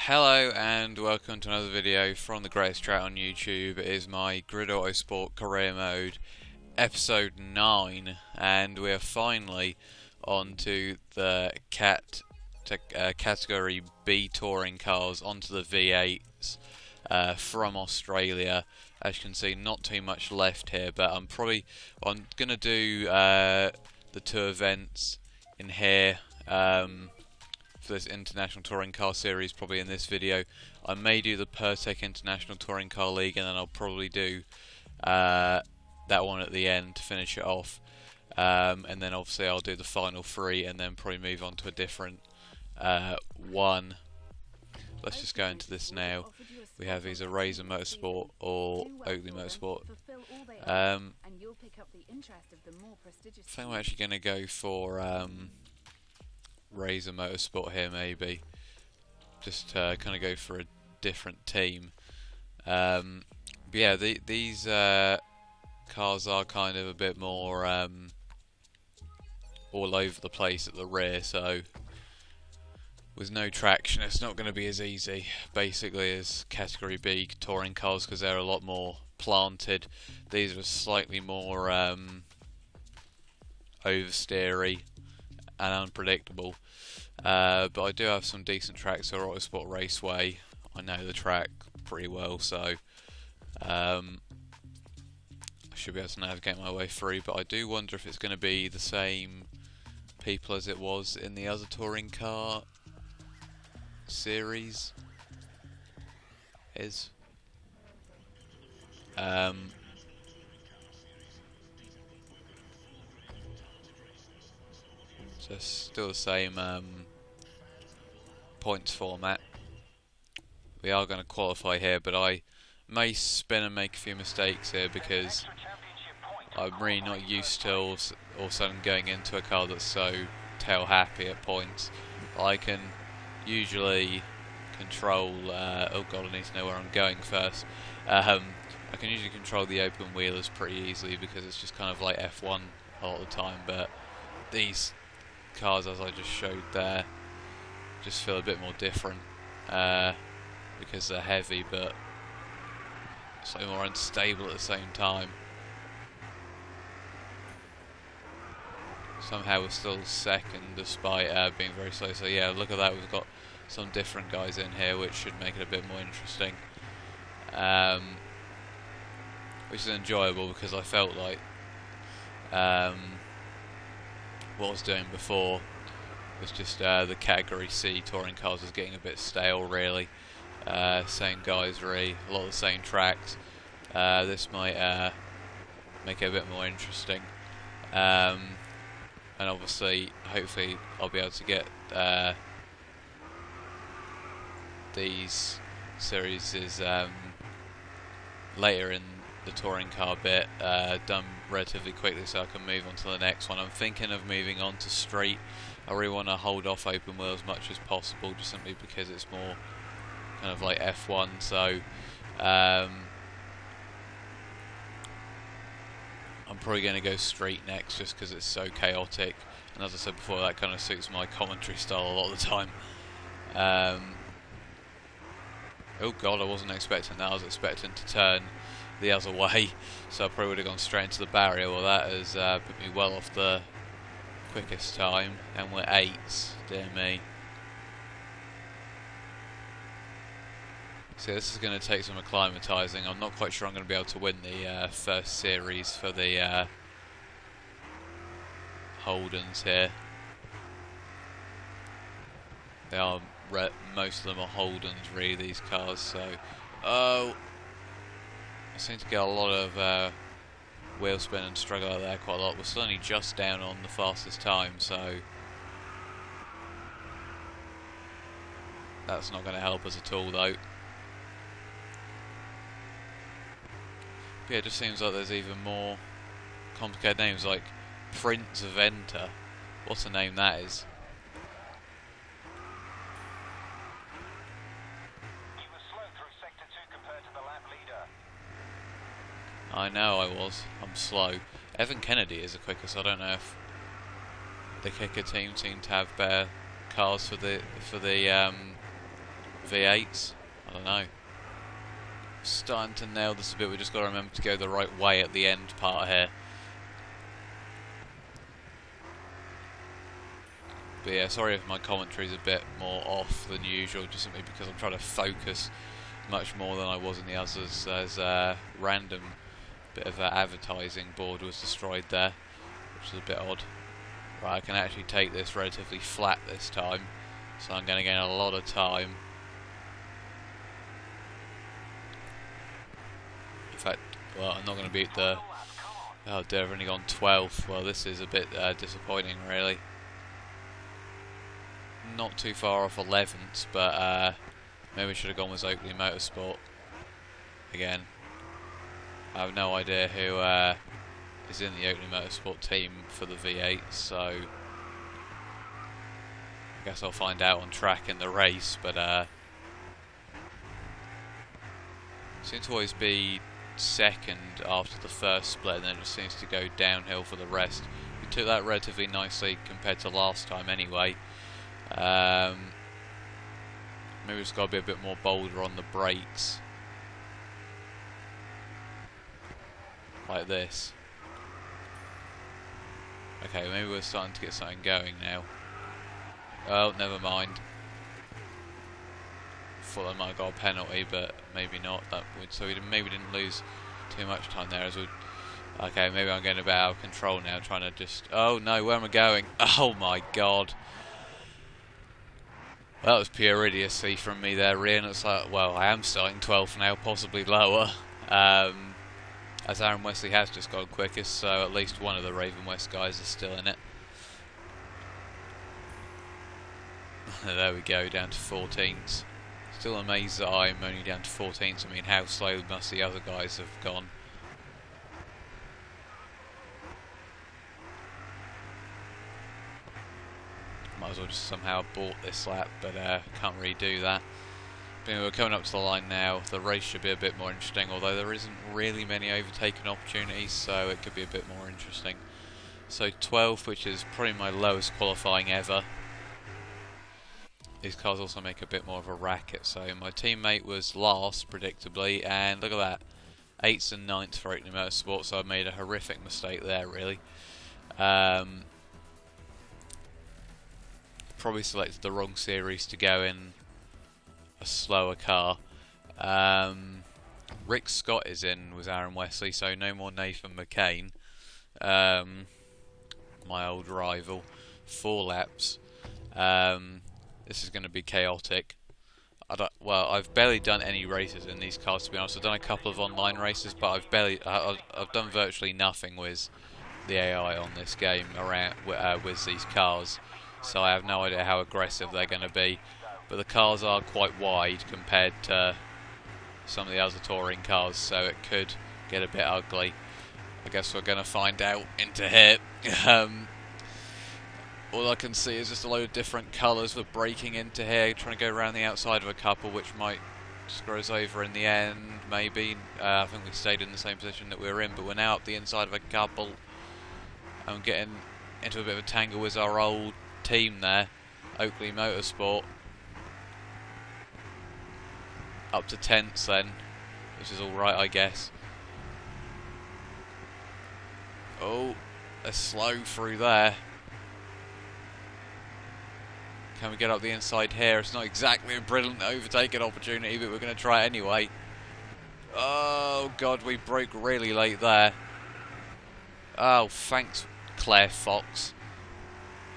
Hello and welcome to another video from TheSavageTrout on YouTube. It is my Grid Autosport Career Mode episode 9 and we are finally onto the category B touring cars, onto the V8's from Australia. As you can see, not too much left here, but I'm going to do the two events in here for this International Touring Car Series, probably in this video. I may do the Pertec International Touring Car League, and then I'll probably do that one at the end to finish it off. And then obviously I'll do the final 3, and then probably move on to a different one. Let's just go into this now. We have either Razor Motorsport or Oakley Motorsport. I think we're actually going to go for Razor Motorsport here, maybe. Just kind of go for a different team. But yeah, these cars are kind of a bit more all over the place at the rear, so with no traction it's not going to be as easy basically as Category B touring cars, because they're a lot more planted. These are slightly more oversteery and unpredictable, but I do have some decent tracks for Autosport Raceway. I know the track pretty well, so I should be able to navigate my way through, but I do wonder if it's going to be the same people as it was in the other touring car series is. So still the same points format. We are going to qualify here, but I may spin and make a few mistakes here because I'm really not used to all of a sudden going into a car that's so tail happy at points. I can usually control oh god, I need to know where I'm going first. I can usually control the open wheelers pretty easily because it's just kind of like F1 a lot of the time, but these cars, as I just showed there, just feel a bit more different because they're heavy but slightly more unstable at the same time. Somehow we're still second despite being very slow, so yeah, look at that, we've got some different guys in here which should make it a bit more interesting, which is enjoyable because I felt like what I was doing before was just the Category C touring cars was getting a bit stale, really. Same guys, really, a lot of the same tracks. This might make it a bit more interesting, and obviously, hopefully, I'll be able to get these series later in the touring car bit done relatively quickly, so I can move on to the next one. I'm thinking of moving on to street. I really want to hold off open wheel as much as possible, just simply because it's more kind of like F1. So I'm probably going to go street next, just because it's so chaotic, and as I said before, that kind of suits my commentary style a lot of the time. Oh god, I wasn't expecting that. I was expecting to turn the other way, so I probably would have gone straight into the barrier. Well, that has put me well off the quickest time, and we're 8s, dear me. So this is going to take some acclimatizing. I'm not quite sure I'm going to be able to win the first series for the Holdens here. They are most of them are Holdens, really, these cars. So, oh, I seem to get a lot of wheel spin and struggle out there quite a lot. We're still only just down on the fastest time, so that's not going to help us at all, though. But yeah, it just seems like there's even more complicated names, like Prince Venter. What a name that is. I know I was. I'm slow. Evan Kennedy is the quickest. I don't know if the Kicker team seem to have better cars for the V8s? I don't know. Starting to nail this a bit. We just got to remember to go the right way at the end part here. But yeah, sorry if my commentary is a bit more off than usual, just simply because I'm trying to focus much more than I was in the others, as a random bit of advertising board was destroyed there, which is a bit odd. Right, I can actually take this relatively flat this time, so I'm going to gain a lot of time. In fact, well, I'm not going to beat the... Oh dear, I've only gone 12th. Well, this is a bit disappointing, really. Not too far off 11th, but maybe we should have gone with Oakley Motorsport again. I have no idea who is in the Oakley Motorsport team for the V8, so I guess I'll find out on track in the race. But seems to always be second after the first split, and then it just seems to go downhill for the rest. We took that relatively nicely compared to last time, anyway. Maybe it's got to be a bit more bolder on the brakes. Like this. Okay, maybe we're starting to get something going now. Oh, never mind. Thought I might have got a penalty, but maybe not. So we maybe didn't lose too much time there. Okay, maybe I'm getting a bit out of control now, trying to just... Oh no, where am I going? Oh my god. That was pure idiocy from me there, Rian. It's like, well, I am starting 12th now, possibly lower. As Aaron Wesley has just gone quickest, so at least one of the Raven West guys is still in it. There we go, down to 14th. Still amazed that I'm only down to 14th. I mean, how slow must the other guys have gone? Might as well just somehow abort this lap, but can't really do that. But anyway, we're coming up to the line now. The race should be a bit more interesting, although there isn't really many overtaking opportunities, so it could be a bit more interesting. So 12th, which is probably my lowest qualifying ever. These cars also make a bit more of a racket, so my teammate was last, predictably, and look at that. 8th and 9th for Oakley Motorsport, so I made a horrific mistake there, really. Probably selected the wrong series to go in a slower car. Rick Scott is in with Aaron Wesley, so no more Nathan McCain, my old rival. 4 laps. This is going to be chaotic. I've barely done any races in these cars, to be honest. I've done a couple of online races, but I've done virtually nothing with the AI on this game around with these cars. So I have no idea how aggressive they're going to be. But the cars are quite wide compared to some of the other touring cars, so it could get a bit ugly. I guess we're going to find out into here. All I can see is just a load of different colours for breaking into here, trying to go around the outside of a couple, which might screw us over in the end, maybe. I think we stayed in the same position that we were in, but we're now up the inside of a couple. I'm getting into a bit of a tangle with our old team there, Oakley Motorsport. Up to 10th then, which is alright, I guess. Oh, they're slow through there. Can we get up the inside here? It's not exactly a brilliant overtaking opportunity, but we're going to try it anyway. Oh god, we broke really late there. Oh, thanks, Claire Fox.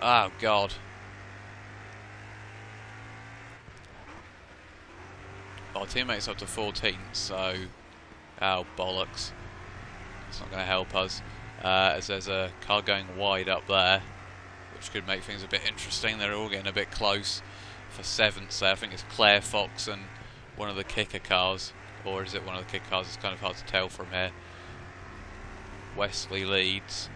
Oh god. Our teammate's up to 14th, so... Oh, bollocks. It's not going to help us. As there's a car going wide up there, which could make things a bit interesting. They're all getting a bit close for 7th there. I think it's Claire Fox and one of the kicker cars. Or is it one of the kicker cars? It's kind of hard to tell from here. Wesley leads.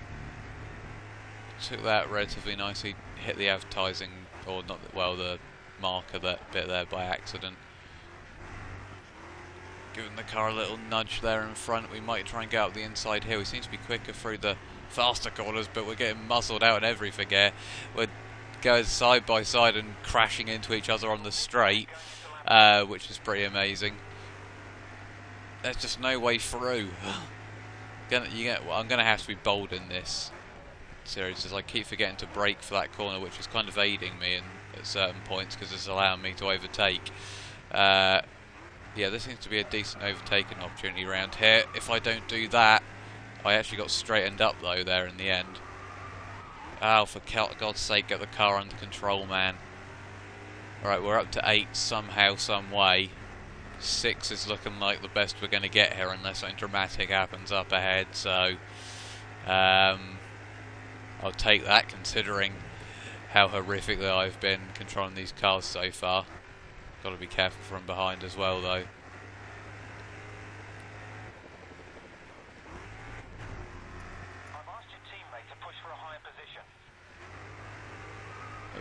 Took that relatively nicely. Hit the advertising, or not, well, the marker that bit there by accident. Giving the car a little nudge there in front. We might try and get up the inside here. We seem to be quicker through the faster corners, but we're getting muzzled out in everything here. We're going side by side and crashing into each other on the straight. which is pretty amazing. There's just no way through. I'm gonna have to be bold in this series, as I keep forgetting to brake for that corner, which is kind of aiding me at certain points because it's allowing me to overtake. Yeah, this seems to be a decent overtaking opportunity around here. If I don't do that, I actually got straightened up though there in the end. Oh, for God's sake, get the car under control, man. Alright, we're up to 8 somehow, some way. 6 is looking like the best we're going to get here unless something dramatic happens up ahead, so I'll take that considering how horrifically I've been controlling these cars so far. Got to be careful from behind as well though.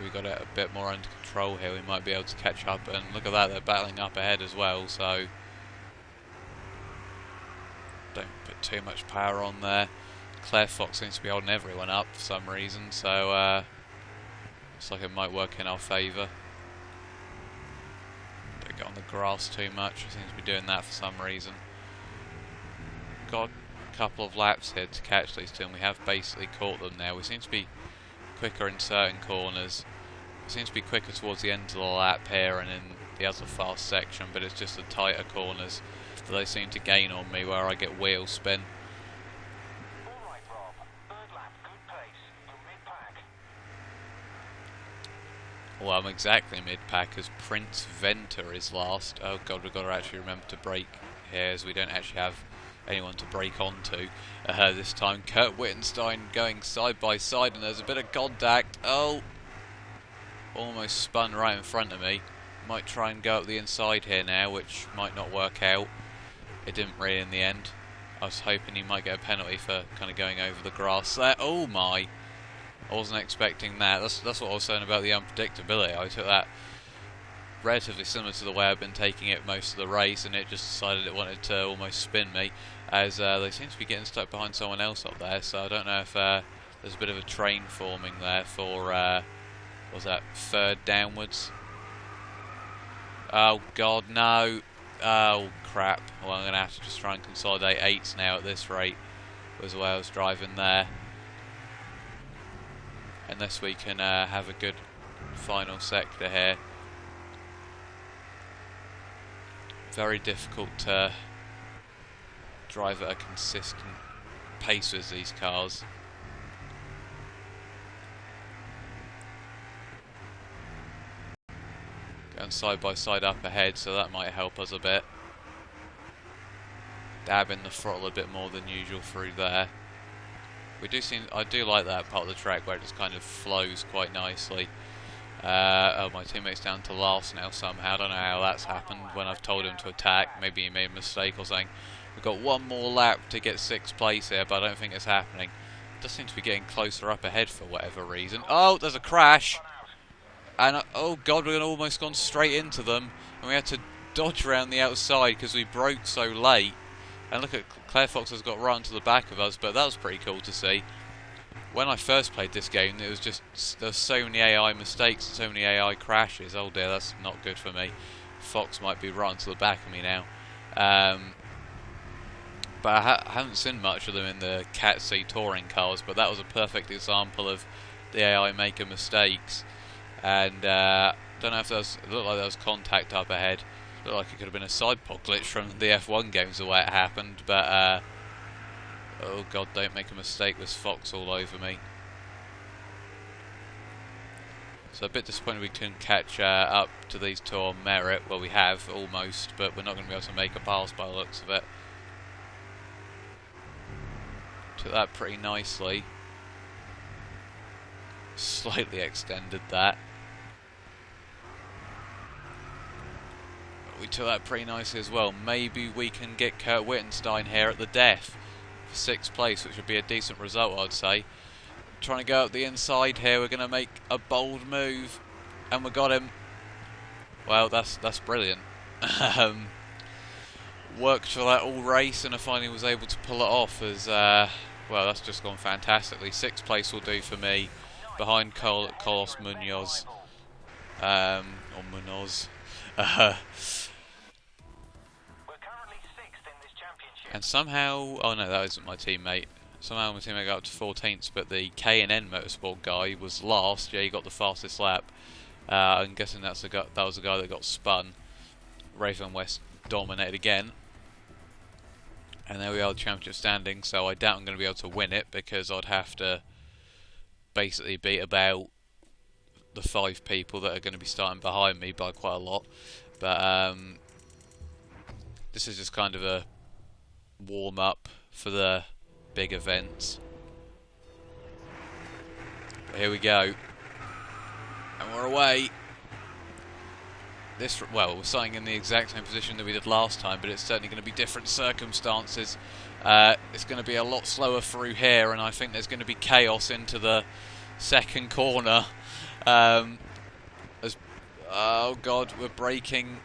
We got it a bit more under control here. We might be able to catch up, and look at that, they're battling up ahead as well, so don't put too much power on there. Claire Fox seems to be holding everyone up for some reason, so looks like it might work in our favour. Don't get on the grass too much, it seems to be doing that for some reason. Got a couple of laps here to catch these two, and we have basically caught them now. We seem to be quicker in certain corners. It seems to be quicker towards the end of the lap here and in the other fast section, but it's just the tighter corners that they seem to gain on me, where I get wheel spin. Alright, Rob. Third lap, good pace. You're mid-pack. Well, I'm exactly mid-pack as Prince Venter is last. Oh god, we've got to actually remember to brake here, as we don't actually have anyone to brake onto. This time Kurt Wittenstein going side by side, and there's a bit of contact. Oh! Almost spun right in front of me. Might try and go up the inside here now, which might not work out. It didn't really in the end. I was hoping he might get a penalty for kind of going over the grass there. Oh my! I wasn't expecting that. That's what I was saying about the unpredictability. I took that relatively similar to the way I've been taking it most of the race, and it just decided it wanted to almost spin me, as they seem to be getting stuck behind someone else up there, so I don't know if there's a bit of a train forming there for, what was that, third downwards? Oh god, no! Oh crap, well I'm going to have to just try and consolidate 8s now at this rate, was the way I was driving there. Unless we can have a good final sector here. Very difficult to drive at a consistent pace with these cars. Going side by side up ahead, so that might help us a bit. Dabbing the throttle a bit more than usual through there. I do like that part of the track where it just kind of flows quite nicely. Oh, my teammate's down to last now somehow. I don't know how that's happened when I've told him to attack. Maybe he made a mistake or something. We've got one more lap to get 6th place here, but I don't think it's happening. It does seem to be getting closer up ahead for whatever reason. Oh, there's a crash! And oh god, we've almost gone straight into them. And we had to dodge around the outside because we broke so late. And look at Claire Fox has got right onto the back of us, but that was pretty cool to see. When I first played this game, it was just, there's so many AI mistakes and so many AI crashes. Oh dear, that's not good for me. Fox might be right onto the back of me now. But I haven't seen much of them in the Cat C touring cars, but that was a perfect example of the AI making mistakes. And don't know if there was, it looked like there was contact up ahead. It looked like it could have been a side pod glitch from the F1 games the way it happened, but oh god, don't make a mistake, there's Fox all over me. So a bit disappointed we couldn't catch up to these two on merit. Well, we have, almost, but we're not going to be able to make a pass by the looks of it. Took that pretty nicely. Slightly extended that. But we took that pretty nicely as well. Maybe we can get Kurt Wittenstein here at the death for 6th place, which would be a decent result, I'd say. Trying to go up the inside here. We're going to make a bold move, and we got him. Well, that's brilliant. Worked for that all race, and I finally was able to pull it off. As well, that's just gone fantastically. 6th place will do for me, behind Carlos Munoz, or Munoz. We're currently 6th in this championship. And somehow, oh no, that isn't my teammate. Somehow my teammate got up to 14th, but the K&N Motorsport guy was last. Yeah, he got the fastest lap. I'm guessing that was the guy that got spun. Raven West dominated again. And there we are, the championship standing. So I doubt I'm going to be able to win it, because I'd have to basically beat about the 5 people that are going to be starting behind me by quite a lot. But this is just kind of a warm-up for the big events. But here we go. And we're away. Well, we're starting in the exact same position that we did last time, but it's certainly going to be different circumstances. It's going to be a lot slower through here, and I think there's going to be chaos into the second corner. Oh god, we're braking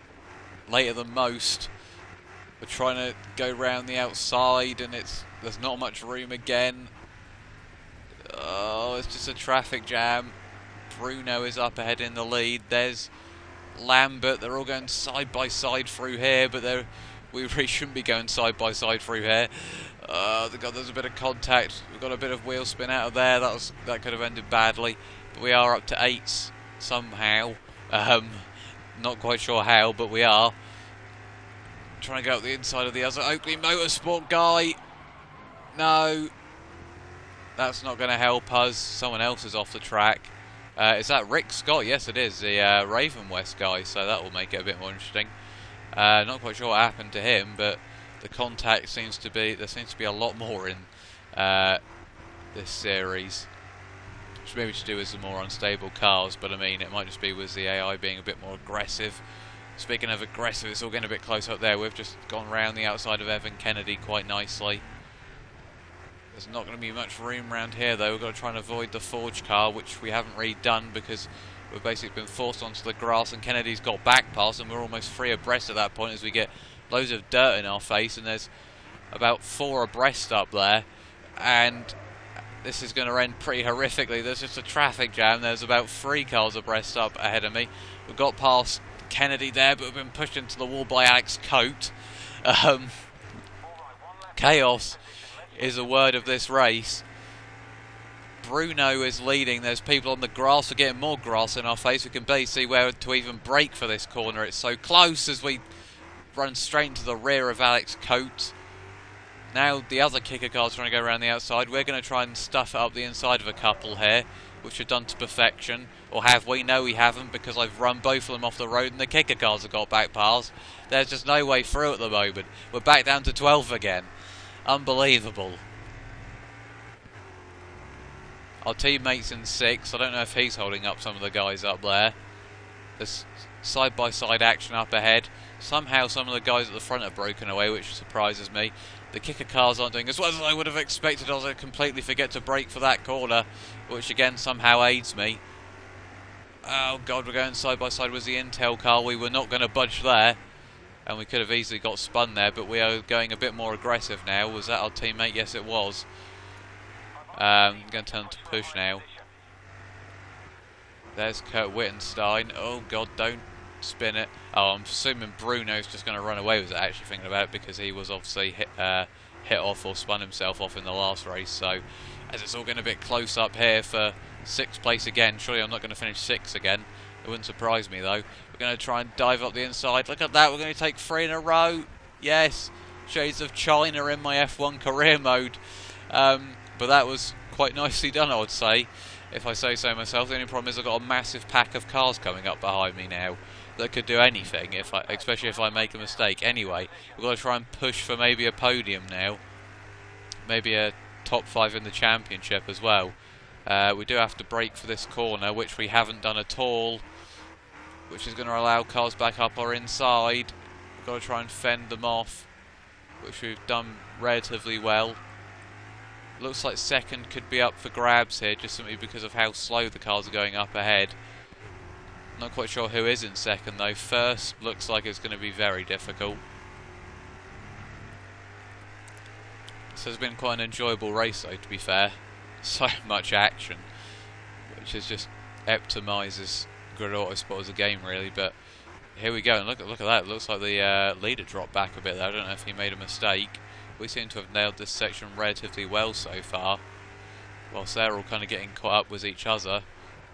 later than most. We're trying to go round the outside, and there's not much room again. Oh, it's just a traffic jam. Bruno is up ahead in the lead. There's Lambert. They're all going side by side through here, but we really shouldn't be going side by side through here. God, there's a bit of contact. We've got a bit of wheel spin out of there. That could have ended badly. But we are up to 8s somehow. Not quite sure how, but we are. Trying to go up the inside of the other Oakley Motorsport guy. No. That's not going to help us. Someone else is off the track. Is that Rick Scott? Yes, it is. The Raven West guy, so that will make it a bit more interesting. Not quite sure what happened to him, but the contact there seems to be a lot more in this series. Which maybe to do with the more unstable cars, but I mean, it might just be with the AI being a bit more aggressive. Speaking of aggressive, it's all getting a bit close up there. We've just gone round the outside of Evan Kennedy quite nicely. There's not going to be much room around here, though. We've got to try and avoid the Forge car, which we haven't really done because we've basically been forced onto the grass, and Kennedy's got back pass, and we're almost 3 abreast at that point as we get loads of dirt in our face, and there's about 4 abreast up there, and this is going to end pretty horrifically. There's just a traffic jam. There's about 3 cars abreast up ahead of me. We've got past Kennedy there, but we've been pushed into the wall by Alex Coate. Chaos is a word of this race. Bruno is leading. There's people on the grass. We're getting more grass in our face. We can barely see where to even brake for this corner. It's so close as we run straight into the rear of Alex Coate. Now the other kicker car's trying to go around the outside. We're going to try and stuff it up the inside of a couple here, which are done to perfection. Or have we? No, we haven't, because I've run both of them off the road and the kicker cars have got back past. There's just no way through at the moment. We're back down to 12 again. Unbelievable. Our teammate's in 6th. I don't know if he's holding up some of the guys up there. There's side-by-side action up ahead. Somehow some of the guys at the front are broken away, which surprises me. The kicker cars aren't doing as well as I would have expected, as I completely forget to brake for that corner, which again somehow aids me. Oh god, we're going side by side with the Intel car. We were not going to budge there, and we could have easily got spun there, but we are going a bit more aggressive now. Was that our teammate? Yes, it was. I'm going to turn to push now. There's Kurt Wittenstein. Oh god, don't spin it. Oh, I'm assuming Bruno's just going to run away with it, actually thinking about it, because he was obviously hit off or spun himself off in the last race. So, as it's all getting a bit close up here for 6th place again, surely I'm not going to finish 6th again. It wouldn't surprise me though. We're going to try and dive up the inside. Look at that, we're going to take 3 in a row. Yes, shades of China in my F1 career mode. But that was quite nicely done, I would say, if I say so myself. The only problem is I've got a massive pack of cars coming up behind me now that could do anything, especially if I make a mistake. Anyway, we've got to try and push for maybe a podium now. Maybe a top 5 in the championship as well. We do have to brake for this corner, which we haven't done at all, which is going to allow cars back up or inside. We've got to try and fend them off, which we've done relatively well. Looks like 2nd could be up for grabs here, just simply because of how slow the cars are going up ahead. Not quite sure who is in 2nd though. 1st looks like it's going to be very difficult. This has been quite an enjoyable race though, to be fair. So much action, which is just epitomises Grid Autosport as a game really, but here we go, and look at that. It looks like the leader dropped back a bit there. I don't know if he made a mistake. We seem to have nailed this section relatively well so far, whilst they're all kind of getting caught up with each other.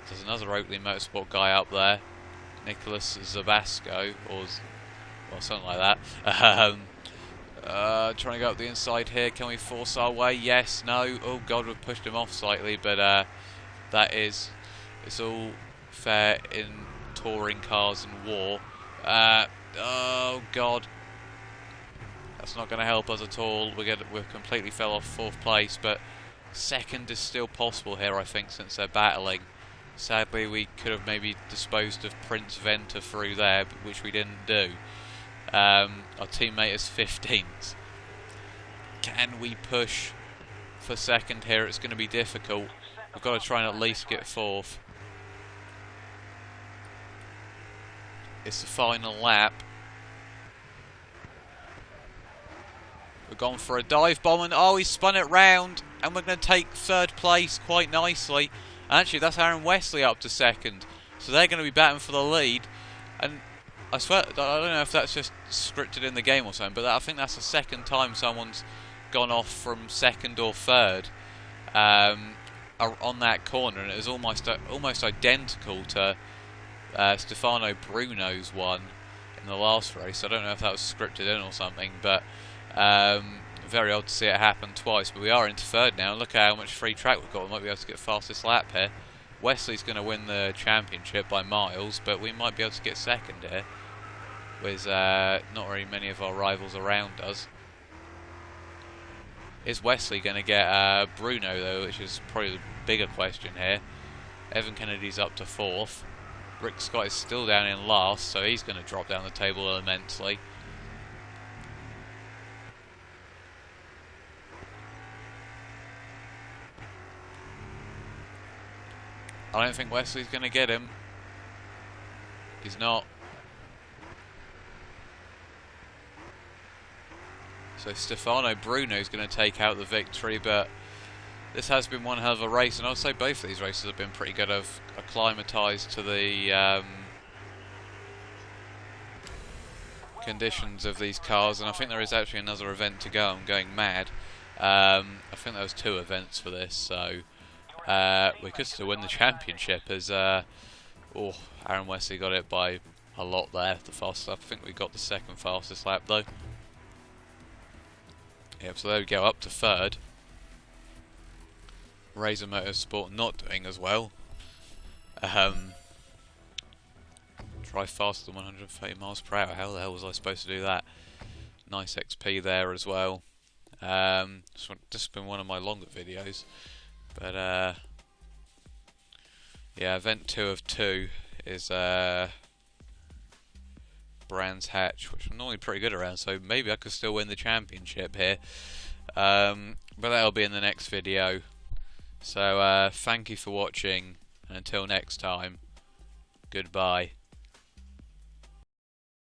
There's another Oakley Motorsport guy up there, Nicholas Zabasco, or well, something like that. Trying to go up the inside here. Can we force our way? Yes, no. Oh god, we've pushed him off slightly, but it's all fair in touring cars and war. Oh god, that's not going to help us at all. We've completely fell off 4th place, but 2nd is still possible here, I think, since they're battling. Sadly, we could have maybe disposed of Prince Venter through there, which we didn't do. Our teammate is 15th. Can we push for 2nd here? It's going to be difficult. We've got to try and at least get 4th. It's the final lap. We've gone for a dive bomb, and oh, he spun it round, and we're going to take 3rd place quite nicely. Actually, that's Aaron Wesley up to 2nd, so they're going to be batting for the lead. And I swear, I don't know if that's just scripted in the game or something, but I think that's the 2nd time someone's gone off from 2nd or 3rd on that corner, and it was almost identical to Stefano Bruno's one in the last race. I don't know if that was scripted in or something, but very odd to see it happen twice. But we are into 3rd now. Look at how much free track we've got. We might be able to get fastest lap here. Wesley's going to win the championship by miles, but we might be able to get 2nd here with not very many of our rivals around us. Is Wesley going to get Bruno though, which is probably the bigger question here. Evan Kennedy's up to 4th. Rick Scott is still down in last, so he's going to drop down the table immensely. I don't think Wesley's going to get him. He's not. So Stefano Bruno's going to take out the victory, but this has been one hell of a race, and I'll say both of these races have been pretty good. I've acclimatized to the conditions of these cars, and I think there is actually another event to go. I'm going mad. I think there was 2 events for this, so we could still win the championship as Aaron Wesley got it by a lot there, the fastest lap. I think we got the 2nd fastest lap though. Yep, so there we go, up to 3rd. Razor Motorsport not doing as well. Drive faster than 130 miles per hour. How the hell was I supposed to do that? Nice XP there as well. This has been one of my longer videos. But yeah, event 2 of 2 is Brands Hatch, which I'm normally pretty good around, so maybe I could still win the championship here. But that'll be in the next video. So thank you for watching, and until next time, goodbye.